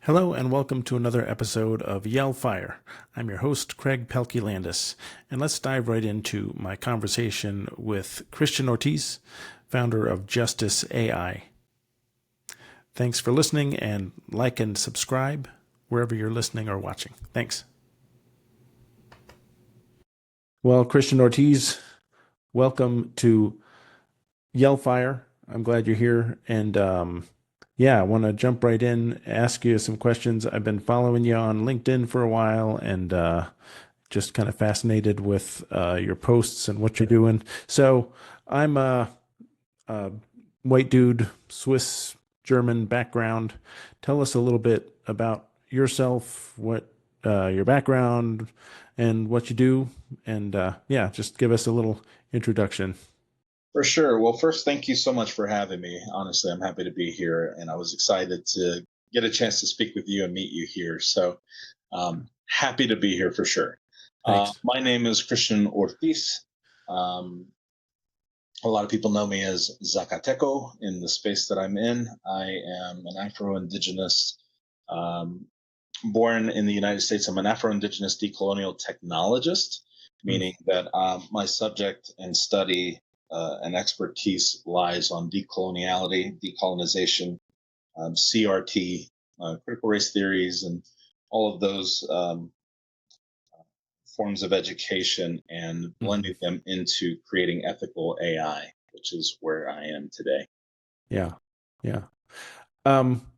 Hello and welcome to another episode of Yell Fire. I'm your host, Craig Pelkey-Landis, and let's dive right into my conversation with Christian Ortiz, founder of Justice AI. Thanks for listening, and like and subscribe wherever you're listening or watching. Thanks. Well, Christian Ortiz, welcome to Yell Fire. I'm glad you're here, and I want to jump right in, ask you some questions. I've been following you on LinkedIn for a while and just kind of fascinated with your posts and what you're doing. So I'm a white dude, Swiss German background. Tell us a little bit about yourself, what your background, and what you do. And just give us a little introduction. For sure. Well, first, thank you so much for having me. Honestly, I'm happy to be here, and I was excited to get a chance to speak with you and meet you here. So, happy to be here for sure. Thanks. My name is Christian Ortiz. Um, a lot of people know me as Zacateco in the space that I'm in. I am an Afro-Indigenous, um, born in the United States. I'm an Afro-Indigenous decolonial technologist, Mm. meaning that my subject and study and expertise lies on decoloniality, decolonization, CRT, critical race theories, and all of those forms of education and Mhm. blending them into creating ethical AI, which is where I am today. Yeah. Yeah.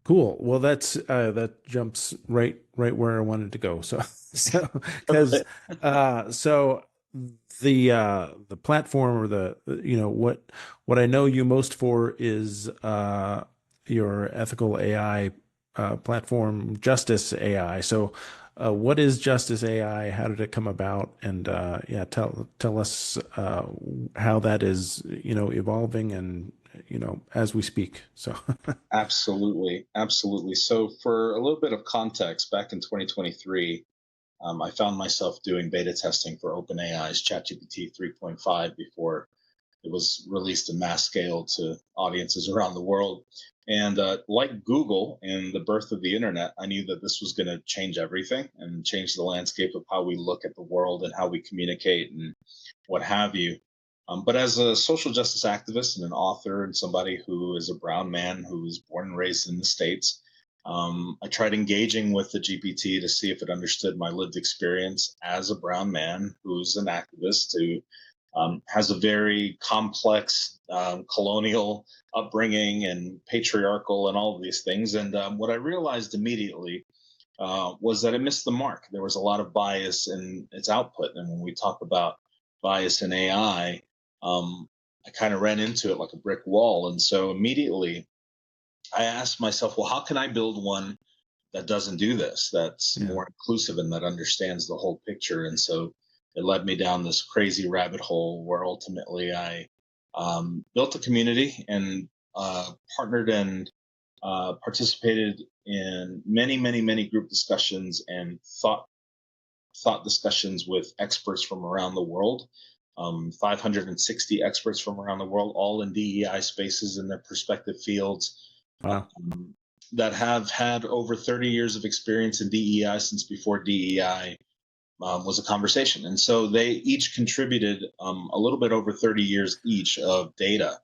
Cool. Well, that jumps right where I wanted to go. So, so because Okay. so the platform or what I know you most for is your ethical AI platform, Justice AI. So, what is Justice AI? How did it come about? And tell us how that is evolving and as we speak. So. Absolutely, absolutely. So, for a little bit of context, back in 2023, I found myself doing beta testing for OpenAI's Chat GPT 3.5 before it was released in mass scale to audiences around the world. And like Google and the birth of the internet, I knew that this was going to change everything and change the landscape of how we look at the world and how we communicate and what have you. But as a social justice activist and an author and somebody who is a brown man who was born and raised in the States, I tried engaging with the GPT to see if it understood my lived experience as a brown man who's an activist who has a very complex colonial upbringing and patriarchal and all of these things. And what I realized immediately was that it missed the mark. There was a lot of bias in its output. And when we talk about bias in AI, I kind of ran into it like a brick wall. And so immediately I asked myself, well, how can I build one that doesn't do this, that's Yeah. more inclusive and that understands the whole picture? And so it led me down this crazy rabbit hole where ultimately I built a community and partnered and participated in many group discussions and thought discussions with experts from around the world. 560 experts from around the world, all in DEI spaces in their respective fields, Wow. that have had over 30 years of experience in DEI since before DEI was a conversation. And so they each contributed a little bit over 30 years each of data,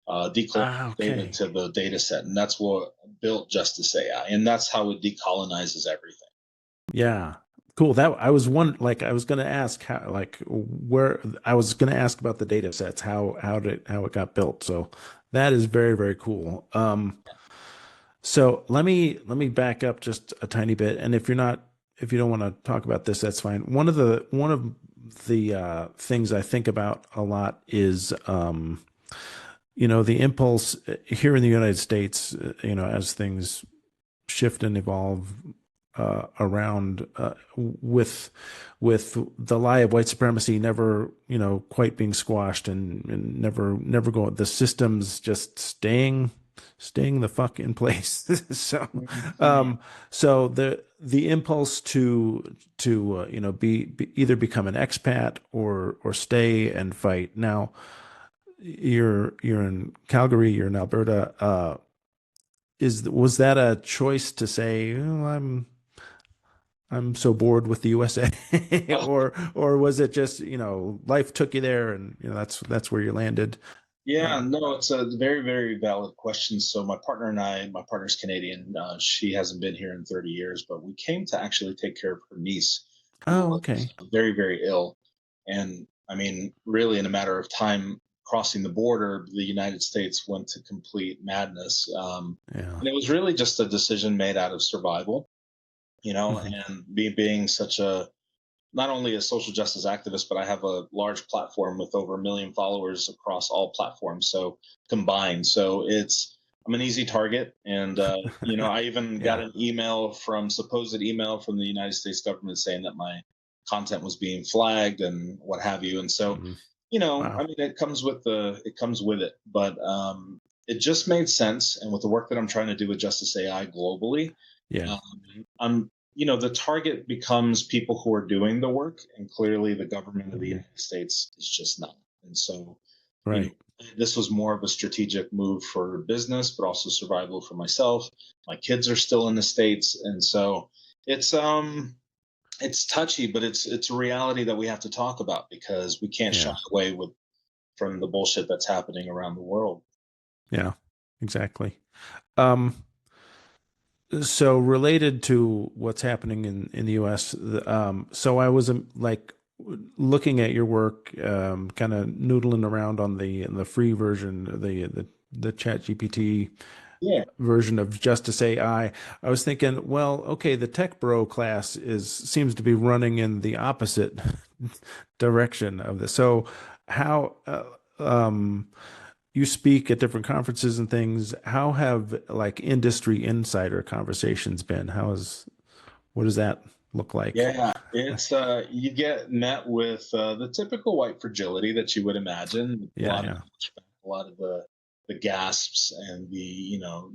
decolonized data Okay. to the data set. And that's what built Justice AI. And that's how it decolonizes everything. Yeah. Cool. That I was one like I was going to ask how like where I was going to ask about the data sets, how it got built. So that is very cool. So let me back up just a tiny bit. And if you don't want to talk about this, that's fine. One of the things I think about a lot is the impulse here in the United States, as things shift and evolve around with the lie of white supremacy never quite being squashed and never going, the systems just staying the fuck in place. So Mhm. um so the impulse to be either become an expat or stay and fight. Now you're in Calgary, you're in Alberta. was that a choice to say, oh, I'm so bored with the USA, or was it just, life took you there and that's where you landed? Yeah, Uh, no, it's a very, very valid question. So my partner and I, my partner's Canadian. She hasn't been here in 30 years, but we came to actually take care of her niece, who oh, was okay. very, very ill. And I mean, really, in a matter of time crossing the border, the United States went to complete madness. Yeah. And it was really just a decision made out of survival, Hmm. and me being such a not only a social justice activist, but I have a large platform with over 1 million followers across all platforms. So combined, so I'm an easy target, and I even got Yeah. an supposed email from the United States government saying that my content was being flagged and what have you. And so, Mm. I Wow. mean, it comes with it, but it just made sense. And with the work that I'm trying to do with Justice AI globally, Yeah. I'm the target becomes people who are doing the work, and clearly the government of the Mhm. United States is just not. And so, you know, Right. this was more of a strategic move for business, but also survival for myself. My kids are still in the States, and so it's um it's touchy, but it's a reality that we have to talk about because we can't shy Yeah. away from the bullshit that's happening around the world. Yeah. Exactly. Um, so related to what's happening in the US, so I was like looking at your work, kind of noodling around on the free version, the Chat GPT Yeah. version of Justice AI. I was thinking, well, okay, the tech bro class seems to be running in the opposite direction of this. So how you speak at different conferences and things. How have like industry insider conversations been? What does that look like? Yeah, it's you get met with the typical white fragility that you would imagine. A Yeah, lot of yeah, pushback, a lot of the gasps, and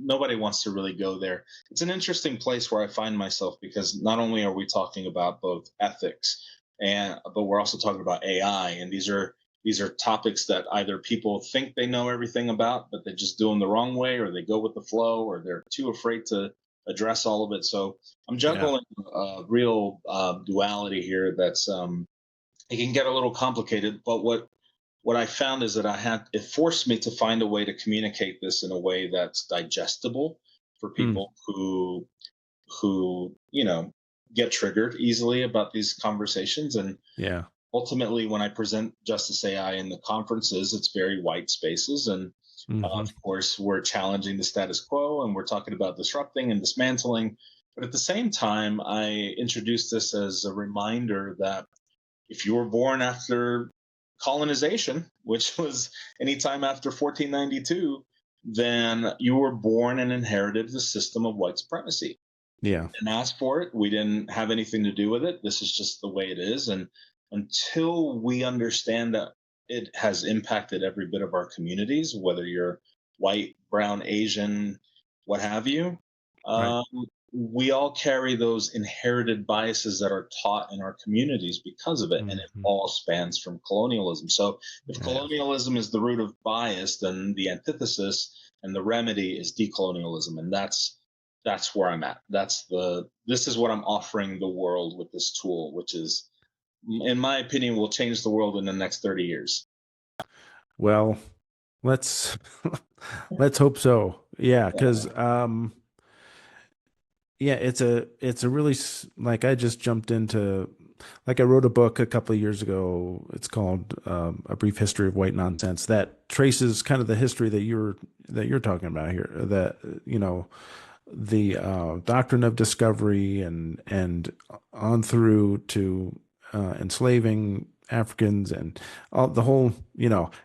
nobody wants to really go there. It's an interesting place where I find myself because not only are we talking about both ethics but we're also talking about AI, and these are topics that either people think they know everything about, but they just do them the wrong way, or they go with the flow, or they're too afraid to address all of it. So I'm yeah, juggling real duality here. It can get a little complicated, but what I found is that it forced me to find a way to communicate this in a way that's digestible for mm, people who get triggered easily about these conversations. And yeah, ultimately, when I present Justice AI in the conferences, it's very white spaces. And hmm, of course, we're challenging the status quo and we're talking about disrupting and dismantling. But at the same time, I introduce this as a reminder that if you were born after colonization, which was anytime after 1492, then you were born and inherited the system of white supremacy. yeah, Didn't ask for it. We didn't have anything to do with it. This is just the way it is. And until we understand that it has impacted every bit of our communities, whether you're white, brown, Asian, what have you, right, um, we all carry those inherited biases that are taught in our communities because of it. And it hmm, all spans from colonialism. So if yeah. colonialism is the root of bias, then the antithesis and the remedy is decolonialism. And that's where I'm at. This is what I'm offering the world with this tool, which is, in my opinion, will change the world in the next 30 years. Well, let's let's hope so. Yeah, because yeah, it's a really like I just jumped into like I wrote a book a couple of years ago. It's called A Brief History of White Nonsense that traces kind of the history that you're talking about here. That the doctrine of discovery and on through to enslaving Africans and all the whole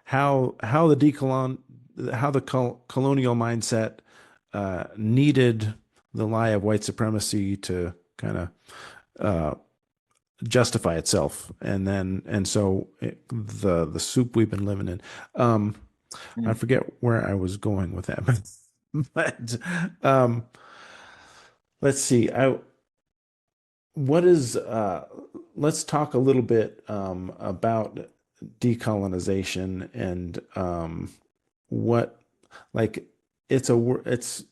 how the colonial mindset needed the lie of white supremacy to kind of uh, justify itself, and so the soup we've been living in. I Mm. forget where I was going with that, but um, let's see. I what is let's talk a little bit about decolonization and what like it's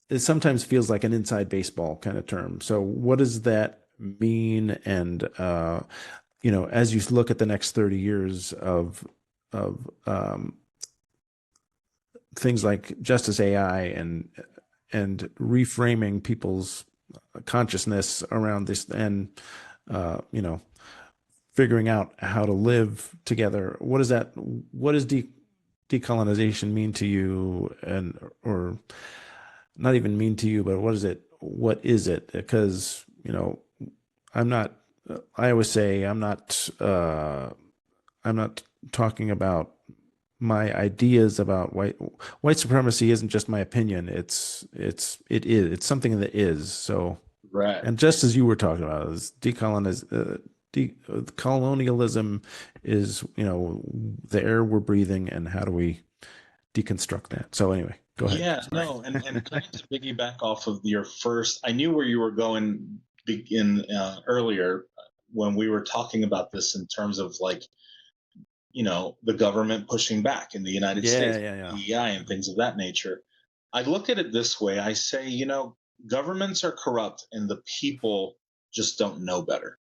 it sometimes feels like an inside baseball kind of term. So what does that mean? And as you look at the next 30 years of things like Justice AI and reframing people's consciousness around this and uh, you know figuring out how to live together. What does decolonization mean to you, and or not even mean to you, but what is it? Because I'm not I always say I'm not talking about my ideas about white supremacy isn't just my opinion. It's something that is. So, Right. and just as you were talking about, is colonialism is, the air we're breathing, and how do we deconstruct that? So anyway, go ahead. Yeah, Sorry. no, and kind of to piggyback off of your first, I knew where you were going begin earlier when we were talking about this in terms of like, the government pushing back in the United Yeah, States, yeah, yeah. DEI and things of that nature. I look at it this way. I say, governments are corrupt and the people just don't know better,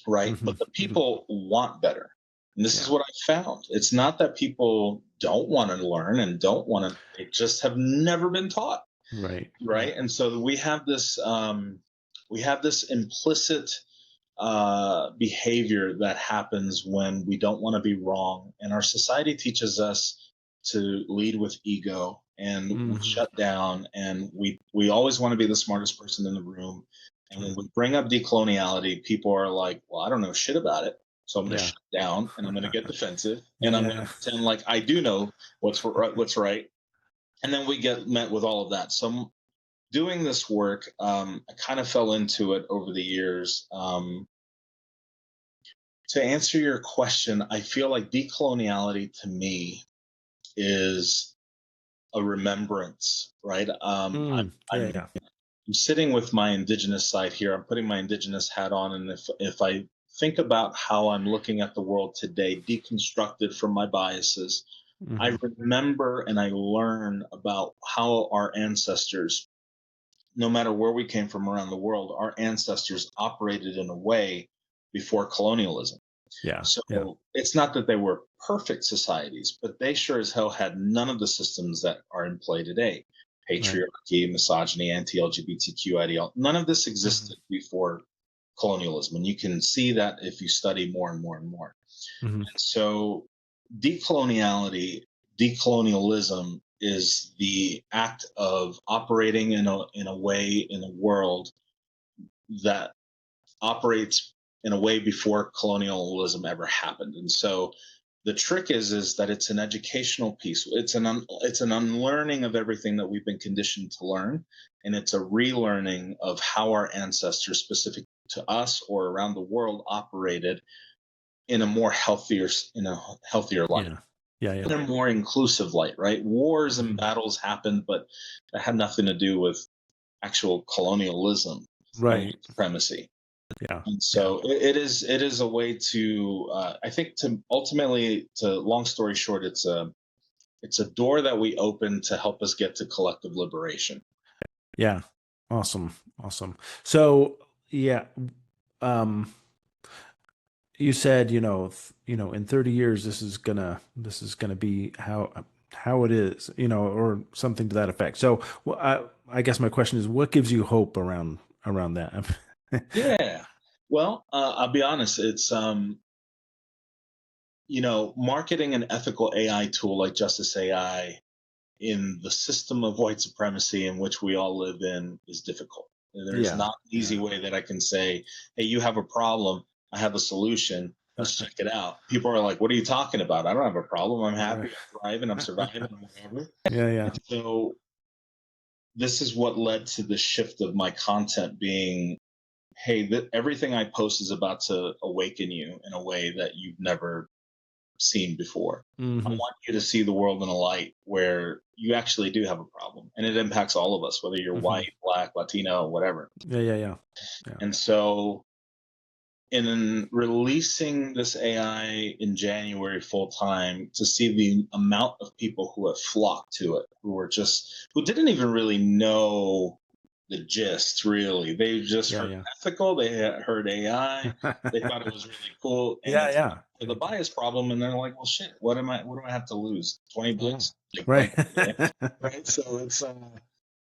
right? Hmm. But the Hmm. people want better. And this is Yeah. what I found. It's not that people don't want to learn and don't want to, they just have never been taught, Right. Yeah. right? And so we have this implicit behavior that happens when we don't want to be wrong, and our society teaches us to lead with ego, and we Hmm. shut down, and we always want to be the smartest person in the room. And when we bring up decoloniality, people are like, "Well, I don't know shit about it." So I'm going to Yeah. shut down and I'm going to get defensive Yeah. and I'm Yeah. going to Yeah. pretend like I do know what's right. And then we get met with all of that. So doing this work, I kind of fell into it over the years. To answer your question, I feel like decoloniality to me is a remembrance, right? Yeah. I'm Yeah. I'm sitting with my indigenous side here. I'm putting my indigenous hat on, and if I think about how I'm looking at the world today, deconstructed from my biases, I Hmm. remember and I learn about how our ancestors, no matter where we came from around the world, our ancestors operated in a way before colonialism. Yeah. Yeah. So it's not that they were perfect societies, but they sure as hell had none of the systems that are in play today. Right. Patriarchy, misogyny, anti LGBTQ ideology, none of this Hmm. existed before colonialism. And you can see that if you study more and more and more. Hmm. So decoloniality, decolonialism is the act of operating in a way in a world that operates in a way before colonialism ever happened. And so the trick is that it's an educational piece. It's an unlearning of everything that we've been conditioned to learn, and it's a relearning of how our ancestors, specific to us or around the world, operated in a healthier light, Yeah. Yeah. in Yeah. a more inclusive light. Right? Wars and Hmm. battles happened, but that had nothing to do with actual colonialism and Right. white supremacy. Yeah. And Yeah. so it is a way to I think to ultimately, to long story short, it's a door that we open to help us get to collective liberation. Yeah. Awesome. Awesome. So, yeah, um, you said, in 30 years, this is gonna be how it is, or something to that effect. So, well, I guess my question is, what gives you hope around that? Yeah. Well, I'll be honest. It's marketing an ethical AI tool like Justice AI in the system of white supremacy in which we all live in is difficult. There's Yeah. not an easy Yeah. way that I can say, hey, you have a problem. I have a solution. Let's check it out. People are like, what are you talking about? I don't have a problem. I'm Right. happy. I'm thriving. I'm surviving. I'm whatever. Yeah. Yeah. And so this is what led to the shift of my content being, hey, everything I post is about to awaken you in a way that you've never seen before. I Hmm. want you to see the world in a light where you actually do have a problem, and it impacts all of us, whether you're Hmm. white, black, Latino, whatever. Yeah. Yeah. Yeah. Yeah. And so in releasing this AI in January full time, to see the amount of people who have flocked to it, who didn't even really know the gist, really. They just Yeah, heard yeah. ethical, they had heard AI, they thought it was really cool, and Yeah, it's yeah. for the bias problem, and they're like, well, shit, what do I have to lose? 20 Yeah. bucks? Like, Right. okay, right? So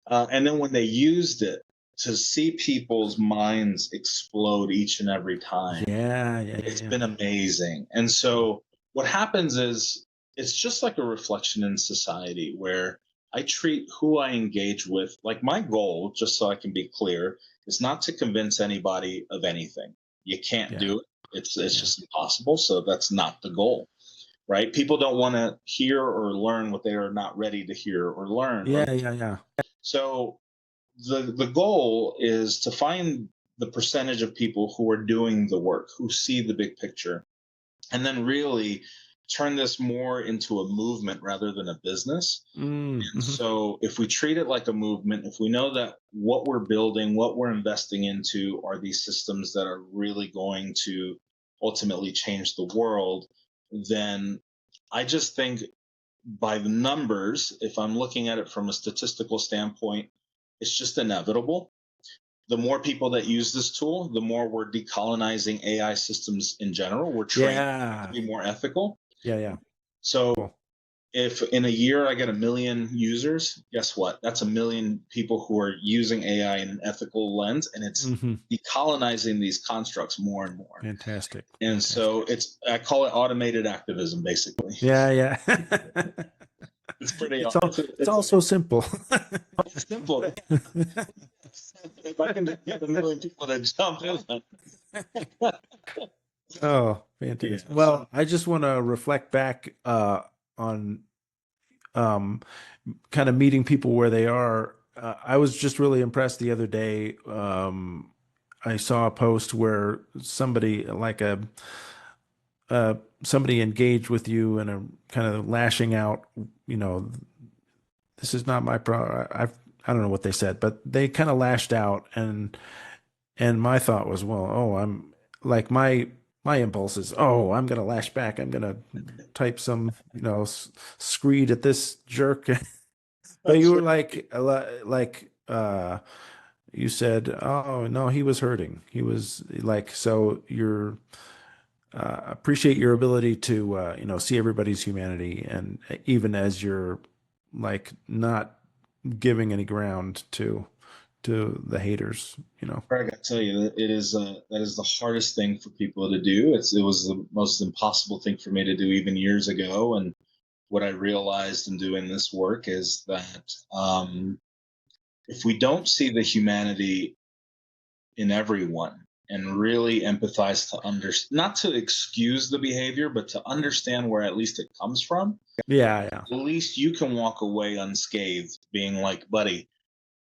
and then when they used it, to see people's minds explode each and every time, Yeah, yeah, yeah, it's yeah. been amazing. And so what happens is, it's just like a reflection in society where I treat who I engage with, like my goal, just so I can be clear, is not to convince anybody of anything. You can't Yeah. do it. It's Yeah. just impossible. So that's not the goal, right? People don't want to hear or learn what they are not ready to hear or learn. Or Yeah, yeah, yeah. so the goal is to find the percentage of people who are doing the work, who see the big picture, and then really turn this more into a movement rather than a business. Mm, And mhm. so if we treat it like a movement, if we know that what we're building, what we're investing into are these systems that are really going to ultimately change the world, then I just think, by the numbers, if I'm looking at it from a statistical standpoint, it's just inevitable. The more people that use this tool, the more we're decolonizing AI systems in general. We're training to Yeah. be more ethical. Yeah, yeah. So Cool. if in a year I get 1 million users, guess what? That's 1 million people who are using AI in an ethical lens, and it's Hmm. decolonizing these constructs more and more. Fantastic. And so Fantastic. I call it automated activism, basically. Yeah, yeah. It's pretty, It's all so simple. it's simple. If I can get 1 million people to jump in, Oh, yeah. fantastic. So Well, I just want to reflect back on um, kind of meeting people where they are. I was just really impressed the other day. I saw a post where somebody like a somebody engaged with you and a kind of lashing out. You know, this is not my pro. I don't know what they said, but they kind of lashed out, and my thought was, well, oh, I'm like my impulse is, oh, I'm gonna lash back. I'm gonna type some, screed at this jerk. But you that's were right. like, you said, oh no, he was hurting. He was like, so you're appreciate your ability to, see everybody's humanity, and even as you're like not giving any ground to the haters, Craig, I tell you, that is the hardest thing for people to do. It was the most impossible thing for me to do even years ago. And what I realized in doing this work is that, if we don't see the humanity in everyone and really empathize, to not to excuse the behavior, but to understand where at least it comes from, Yeah, yeah, at least you can walk away unscathed, being like, buddy,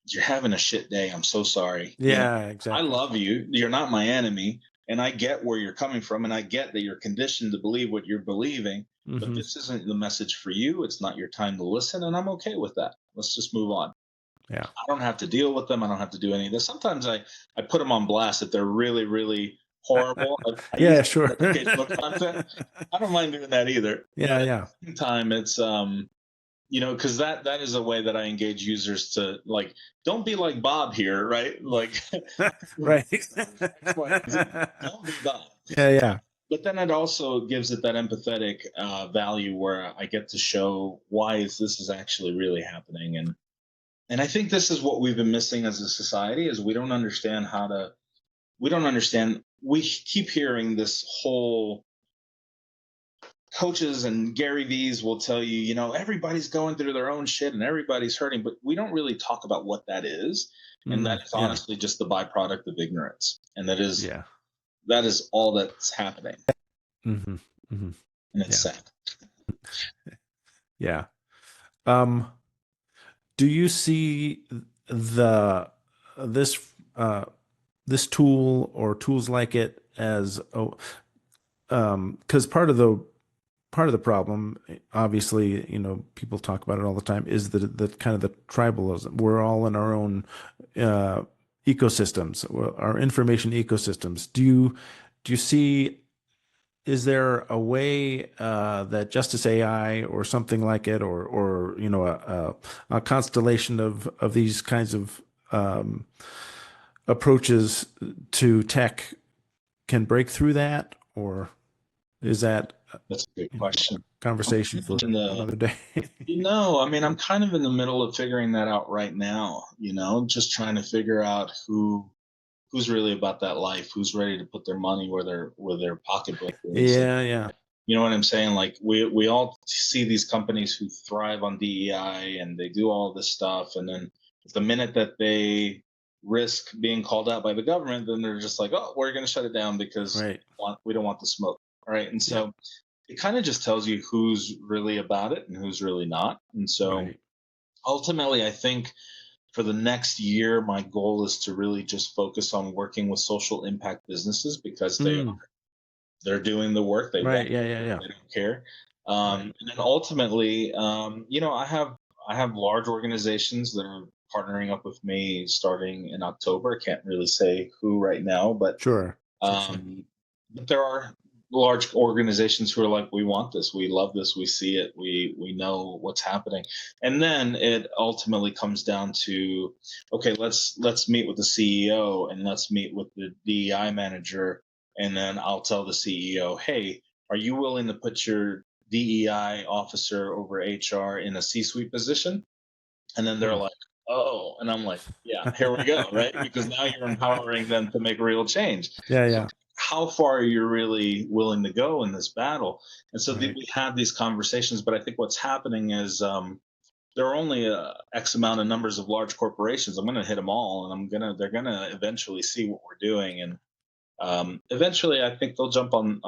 you're having a shit day. I'm so sorry. yeah, I exactly. love you. You're not my enemy. And I get where you're coming from. And I get that you're conditioned to believe what you're believing. But Hmm. this isn't the message for you. It's not your time to listen. And I'm okay with that. Let's just move on. Yeah. I don't have to deal with them. I don't have to do any of this. Sometimes I put them on blast if they're really, really horrible. I use Yeah, it sure. for educational content. I don't mind doing that either. Yeah, But at yeah. the same time, it's because that is a way that I engage users to, like, don't be like Bob here, right? Like Right. X, Y, and Z. Don't be Bob. Yeah, yeah. But then it also gives it that empathetic value where I get to show why this is actually really happening. And I think this is what we've been missing as a society, is we don't understand how to. We don't understand. We keep hearing this whole, coaches and Gary V's will tell you, everybody's going through their own shit and everybody's hurting, but we don't really talk about what that is. And that Mm, is yeah. honestly just the byproduct of ignorance. And Yeah. that is all that's happening. Hmm. Hmm. And it's Yeah. sad. Yeah. Um, do you see the this uh this tool or tools like it as because part of the problem, obviously, people talk about it all the time, is the kind of the tribalism. We're all in our own uh, ecosystems, our information ecosystems. do you see, is there a way that Justice AI or something like it, or a constellation of these kinds of approaches to tech can break through that, or is that That's a good you know question. I'm conversation kind for of in the, another day? I mean, I'm kind of in the middle of figuring that out right now, just trying to figure out who's really about that life, who's ready to put their money where their pocketbook is. Yeah, yeah, You know what I'm saying? Like we all see these companies who thrive on DEI and they do all this stuff, and then the minute that they risk being called out by the government, then they're just like, oh, we're going to shut it down because right. we don't want the smoke, right? And Yeah, so it kind of just tells you who's really about it and who's really not. And so right. ultimately, I think for the next year, my goal is to really just focus on working with social impact businesses because Mm, they're doing the work. They right. want Yeah, to yeah, do it. yeah. They don't care. Right. And then ultimately, I have large organizations that are partnering up with me starting in October. I can't really say who right now, but Sure. Sure. Sure. um, but there are large organizations who are like, we want this, we love this, we see it, we know what's happening, and then it ultimately comes down to, okay, let's meet with the CEO and let's meet with the DEI manager, and then I'll tell the CEO, hey, are you willing to put your DEI officer over HR in a C-suite position? And then they're Hmm. like, oh, and I'm like, yeah, here we go, right? Because now you're empowering them to make real change. Yeah, So yeah. how far are you really willing to go in this battle? And so Right. we have these conversations, but I think what's happening is there are only X amount of numbers of large corporations. I'm going to hit them all, and they're gonna eventually see what we're doing, and eventually I think they'll jump on,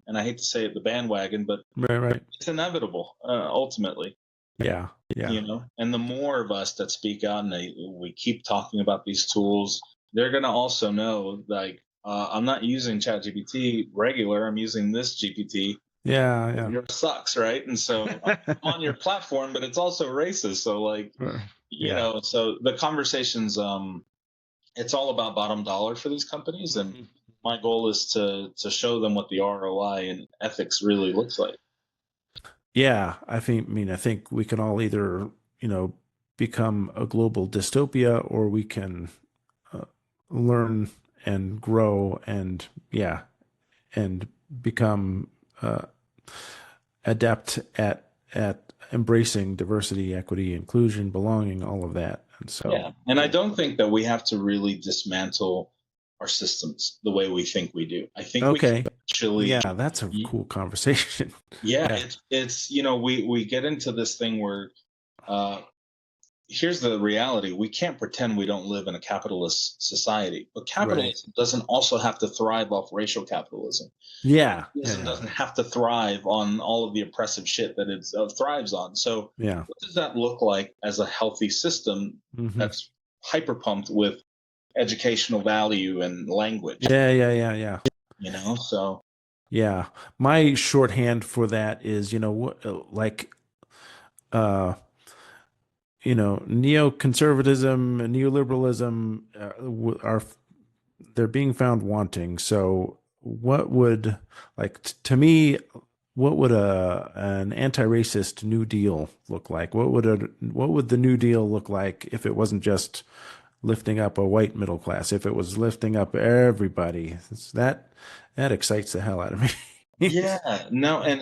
and I hate to say it, the bandwagon, but Right, right. it's inevitable ultimately. Yeah, yeah. And the more of us that speak out and we keep talking about these tools, they're going to also know, like, I'm not using Chat GPT regular, I'm using this GPT. Yeah, Yours sucks, right? And so I'm on your platform, but it's also racist, so like, yeah. Yeah. so the conversations, it's all about bottom dollar for these companies, and Mhm. my goal is to show them what the ROI and ethics really looks like. Yeah, I think we can all either, become a global dystopia, or we can uh, learn and grow and yeah, and become uh, adept at embracing diversity, equity, inclusion, belonging, all of that. And so, Yeah. And I don't think that we have to really dismantle our systems the way we think we do. I think we can okay, actually, yeah, that's a y- cool conversation. yeah, Yeah, it's we get into this thing where uh, here's the reality. We can't pretend we don't live in a capitalist society, but right. capitalism doesn't also have to thrive off racial capitalism. Yeah, yeah, Capitalism yeah, doesn't have to thrive on all of the oppressive shit that it thrives on. So, yeah. what does that look like as a healthy system Hmm. that's hyper pumped with educational value and language? Yeah, yeah, yeah, yeah. So Yeah. My shorthand for that is, like uh neoconservatism and neoliberalism are they're being found wanting. So what would to me, what would a an anti-racist New Deal look like? What would the New Deal look like if it wasn't just lifting up a white middle class, if it was lifting up everybody? That excites the hell out of me. yeah, no, and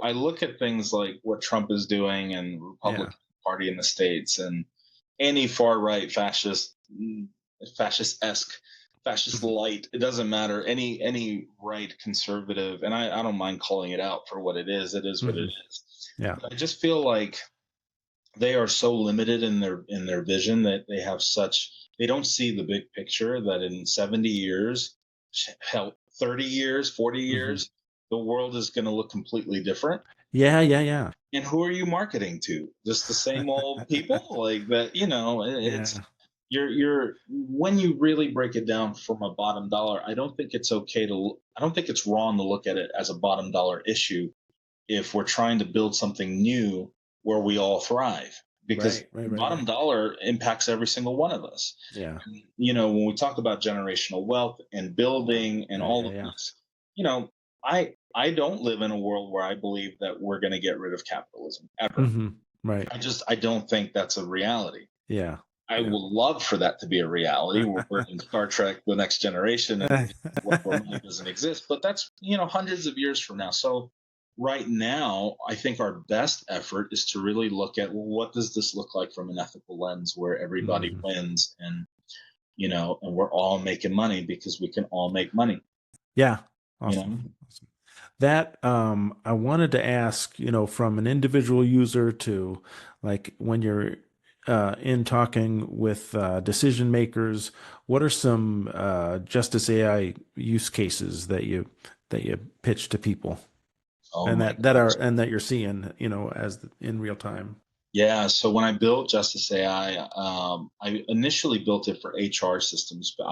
I look at things like what Trump is doing and Yeah. Republican Party in the States and any far right fascist, fascist esque, fascist Mhm. light. It doesn't matter. Any right conservative, and I don't mind calling it out for what it is. It is what it Mhm. is. Yeah. But I just feel like they are so limited in their vision that they don't see the big picture that in 70 years, hell, 30 years, 40 Hmm. years, the world is going to look completely different. Yeah, yeah, yeah. And who are you marketing to? Just the same old people like that, it's Yeah. you're when you really break it down from a bottom dollar, I don't think it's wrong to look at it as a bottom dollar issue if we're trying to build something new where we all thrive. because Right. bottom dollar impacts every single one of us. Yeah. And, when we talk about generational wealth and building and all of Yeah. this, you know, I don't live in a world where I believe that we're going to get rid of capitalism ever. Hmm. Right. I don't think that's a reality. Yeah. I Yeah. would love for that to be a reality where we're in Star Trek: The Next Generation and where money doesn't exist, but that's hundreds of years from now. So right now, I think our best effort is to really look at, well, what does this look like from an ethical lens where everybody Hmm. wins, and we're all making money because we can all make money. Yeah. You know, Awesome. Awesome. That I wanted to ask, from an individual user to like when you're in talking with decision makers, what are some Justice AI use cases that you pitch to people oh and my that are gosh. and that you're seeing, as in real time? Yeah, so when I built Justice AI, I initially built it for HR systems, but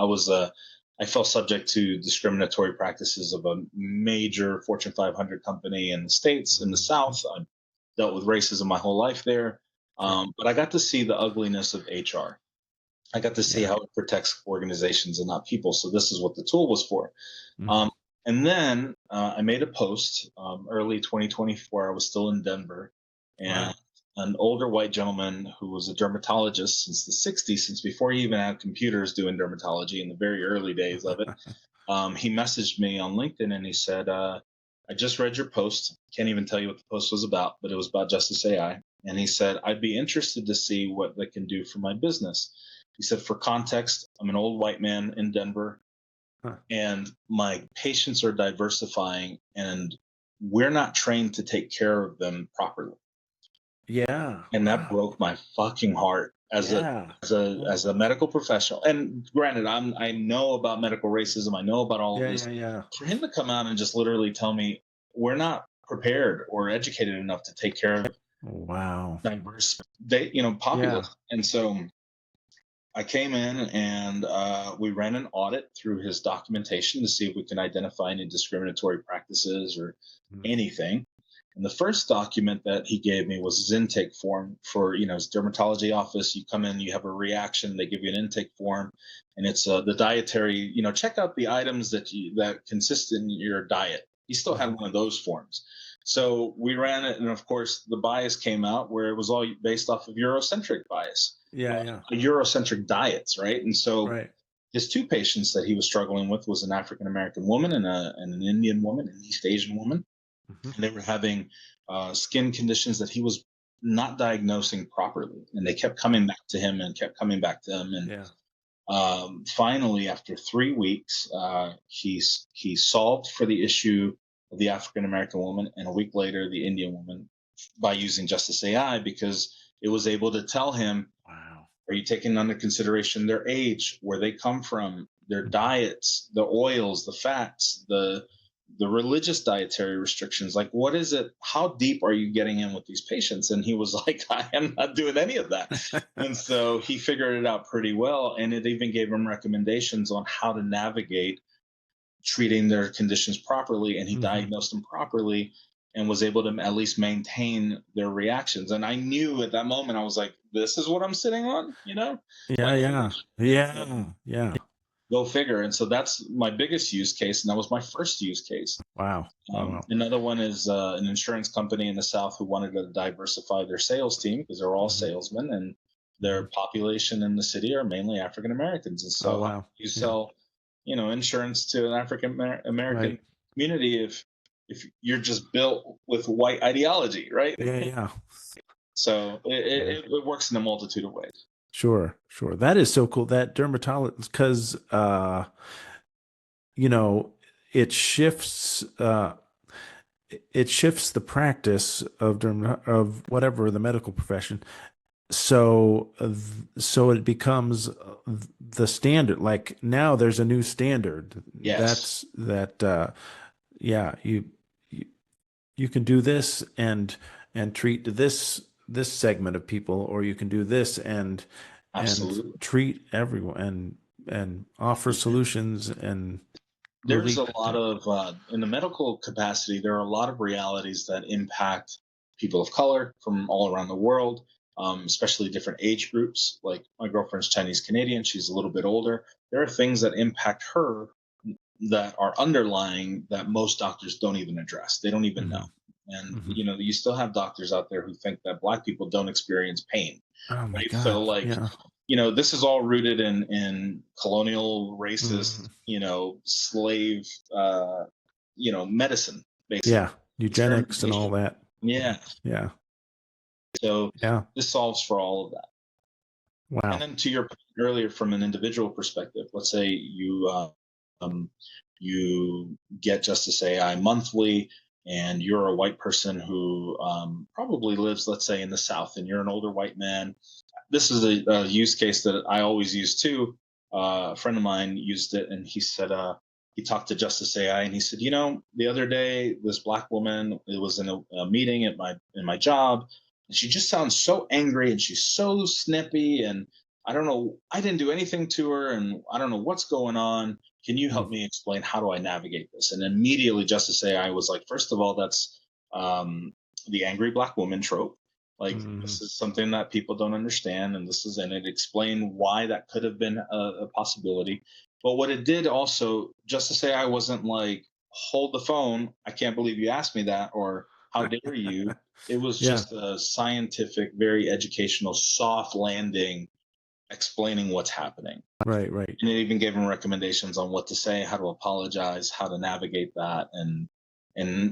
I fell subject to discriminatory practices of a major Fortune 500 company in the States, in the Mhm. South. I dealt with racism my whole life there, Sure. but I got to see the ugliness of HR. I got to see Yeah. how it protects organizations and not people. So this is what the tool was for. Hmm. Um, and then I made a post early 2024. I was still in Denver, and Wow. an older white gentleman who was a dermatologist since the 60s, since before he even had computers doing dermatology in the very early days of it, he messaged me on LinkedIn and he said, I just read your post. Can't even tell you what the post was about, but it was about Justice AI. And he said, I'd be interested to see what they can do for my business. He said, for context, I'm an old white man in Denver Huh. and my patients are diversifying and we're not trained to take care of them properly. Yeah. And that Wow. broke my fucking heart as a Yeah. as a medical professional. And granted, I know about medical racism, I know about all of this. Yeah. For him to come out and just literally tell me we're not prepared or educated enough to take care of Wow. diverse Yeah. populace. And so I came in and we ran an audit through his documentation to see if we can identify any discriminatory practices or Mhm. anything. And the first document that he gave me was his intake form for, his dermatology office. You come in, you have a reaction, they give you an intake form, and it's the dietary. Check out the items that consist in your diet. He still had Mhm. one of those forms. So we ran it, and of course, the bias came out where it was all based off of Eurocentric bias, Yeah. Eurocentric diets, right? And so Right. his two patients that he was struggling with was an African American woman and an Indian woman, an East Asian woman, Mhm. and they were having skin conditions that he was not diagnosing properly, and they kept Huh. coming back to him and kept coming back to him, and Yeah. finally, after 3 weeks, he solved for the issue of the African American woman, and a week later, the Indian woman, by using Justice AI because it was able to tell him, Wow. are you taking under consideration their age, where they come from, their Mhm. diets, the oils, the fats, the religious dietary restrictions? Like, what is it? How deep are you getting in with these patients? And he was like, I am not doing any of that. And so he figured it out pretty well, and it even gave him recommendations on how to navigate treating their conditions properly, and he Mhm. diagnosed them properly and was able to at least maintain their reactions. And I knew at that moment, I was like, this is what I'm sitting on, Yeah, like, yeah. Yeah. Yeah. go figure. And so that's my biggest use case, and that was my first use case. Wow. Wow. Another one is an insurance company in the South who wanted to diversify their sales team because they're all Mhm. salesmen, and their Mhm. population in the city are mainly African Americans. And Oh, so, how do wow. you Yeah. sell, insurance to an African American Right. community if you're just built with white ideology, right? Yeah. So Yeah. it works in a multitude of ways. Sure. Sure. That is so cool. That dermatologist, because you know, it shifts it shifts the practice of whatever the medical profession. So it becomes the standard. Like now there's a new standard. Yes, Yeah, you you can do this and treat this segment of people, or you can do this and absolutely. treat everyone and offer solutions and There's relief. a lot of in the medical capacity, there are a lot of realities that impact people of color from all around the world. especially different age groups. Like my girlfriend's Chinese Canadian, she's a little bit older. There are things that impact her that are underlying that most doctors don't even address. They don't even know. Hmm. And Hmm. you still have doctors out there who think that black people don't experience pain, Oh my right? So God. like, Yeah. this is all rooted in colonial, Hmm. racist, slave, medicine, basically, Yeah. Eugenics and all experimentation. that. Yeah. Yeah. So Yeah. this solves for all of that. And Wow. then to your point earlier, from an individual perspective, let's say um, you get Justice AI monthly, and you're a white person who probably lives, let's say, in the South, and you're an older white man. This is a use case that I always use too. A friend of mine used it, and he said he talked to Justice AI, and he said, the other day this black woman, it was in a meeting at my job, and she just sounds so angry, and she's so snippy, and I don't know, I didn't do anything to her, and I don't know what's going on. Can you help me explain how do I navigate this? And immediately Justice AI was like, first of all, that's um, the angry black woman trope. Like Mm-hmm. this is something that people don't understand, and and it explained why that could have been a possibility. But what it did also, just to say, I wasn't like, hold the phone, I can't believe you asked me that, or how dare you. It was Yeah. just a scientific, very educational, soft landing, explaining what's happening. Right. Right. And it even gave him recommendations on what to say, how to apologize, how to navigate that, and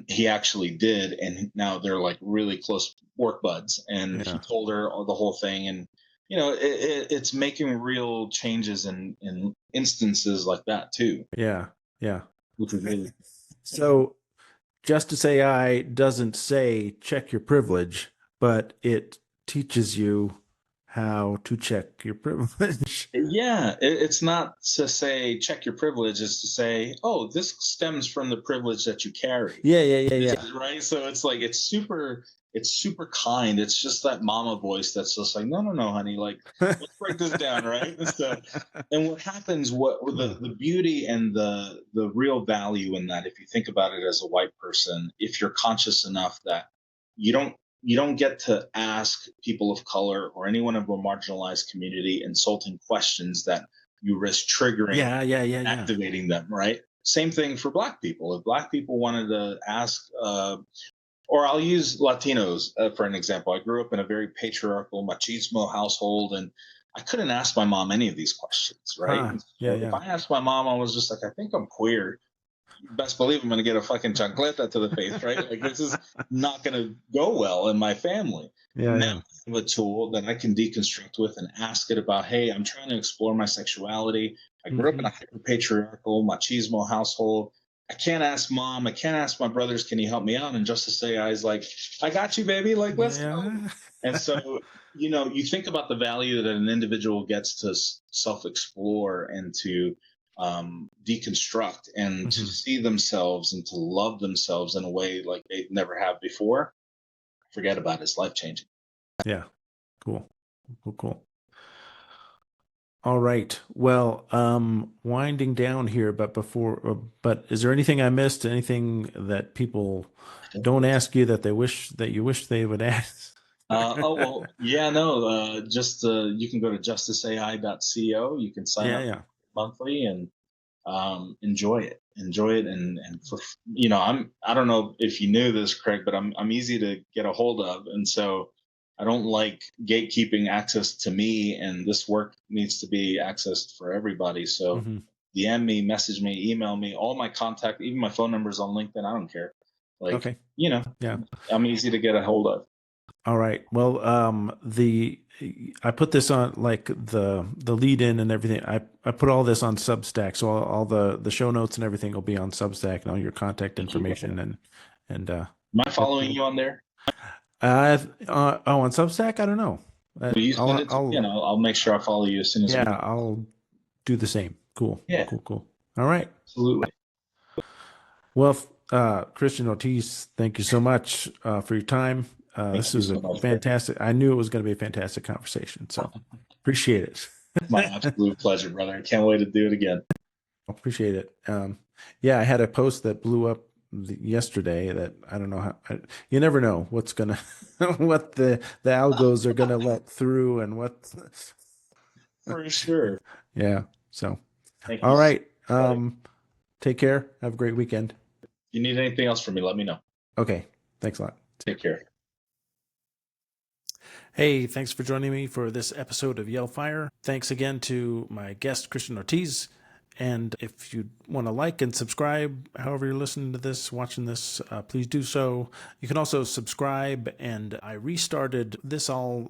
he actually did. And now they're like really close work buds. And he Yeah. told her the whole thing, and it's making real changes in instances like that too, Yeah. Yeah. which is really So Justice AI doesn't say check your privilege, but it teaches you how to check your privilege. yeah. It's not to say check your privilege; it's to say, oh, this stems from the privilege that you carry. Yeah, yeah, yeah, yeah. Right, so it's like it's super kind. It's just that mama voice that's just like, no, no, no, honey, like, let's break this down, right? And so, and what happens, what Uh, the beauty and the real value in that, if you think about it as a white person, if you're conscious enough that you don't you don't get to ask people of color or anyone of a marginalized community insulting questions that you risk triggering, yeah, yeah, yeah, yeah. activating them, right? Same thing for black people. If black people wanted to ask, or I'll use Latinos for an example. I grew up in a very patriarchal machismo household, and I couldn't ask my mom any of these questions, right? Huh. And Yeah, so if yeah. I asked my mom, I was just like, I think I'm queer. You best believe I'm going to get a fucking chancleta to the face, right? Like this is not going to go well in my family. Yeah, Now yeah. I have a tool that I can deconstruct with and ask it about, hey, I'm trying to explore my sexuality. I grew up in Hmm. a hyper patriarchal machismo household. I can't ask mom. I can't ask my brothers, can you help me out? And just to say, I was like, I got you, baby. Like, let's go. Yeah. And so, you think about the value that an individual gets to self explore and to deconstruct and to Hmm. see themselves and to love themselves in a way like they never have before. Forget about it. It's life changing. Yeah. Cool. Cool, cool. All right. Well, winding down here, but is there anything I missed? Anything that people don't ask you that you wish they would ask? Oh well, yeah, no. Just you can go to justicei.co. You can sign Yeah, up yeah. monthly and enjoy it, and for I don't know if you knew this, Craig, but I'm easy to get a hold of, and so I don't like gatekeeping access to me, and this work needs to be accessed for everybody. So Hmm. DM me, message me, email me, all my contact, even my phone number is on LinkedIn. I don't care. Like, Okay. Yeah. I'm easy to get a hold of. All right. Well, the I put this on like the lead in and everything. I put all this on Substack, so all the show notes and everything will be on Substack and all your contact Thank you, information brother. and Am I yep. following you on there? On Substack, I don't know. Will you send it to me, and I'll I'll make sure I follow you as soon as yeah, we get. I'll do the same. Cool. Yeah, Cool, cool. All right. absolutely. Well, Christian Ortiz, thank you so much for your time. Thank This you was a so much, Craig. fantastic. I knew it was going to be a fantastic conversation, so appreciate My it. absolute pleasure, brother. I can't wait to do it again. Appreciate it. Yeah, I had a post that blew up yesterday that I don't know you never know what's gonna what the algos are gonna let through and what. For sure. Yeah. So, Thank you all so right. much, buddy. Take care. Have a great weekend. If you need anything else from me, let me know. Okay. Thanks a lot. Take care. Hey, thanks for joining me for this episode of Yellfire. Thanks again to my guest, Christian Ortiz. And if you want to like and subscribe, however you're listening to this, watching this, please do so. You can also subscribe. And I restarted this whole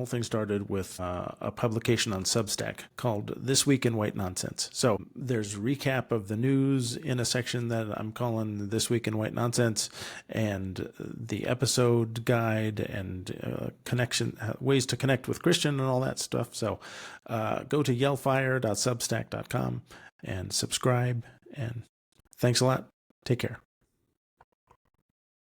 thing started with a publication on Substack called This Week in White Nonsense. So there's a recap of the news in a section that I'm calling This Week in White Nonsense, and the episode guide and ways to connect with Christian and all that stuff. So go to yellfire.substack.com and subscribe. And thanks a lot. Take care.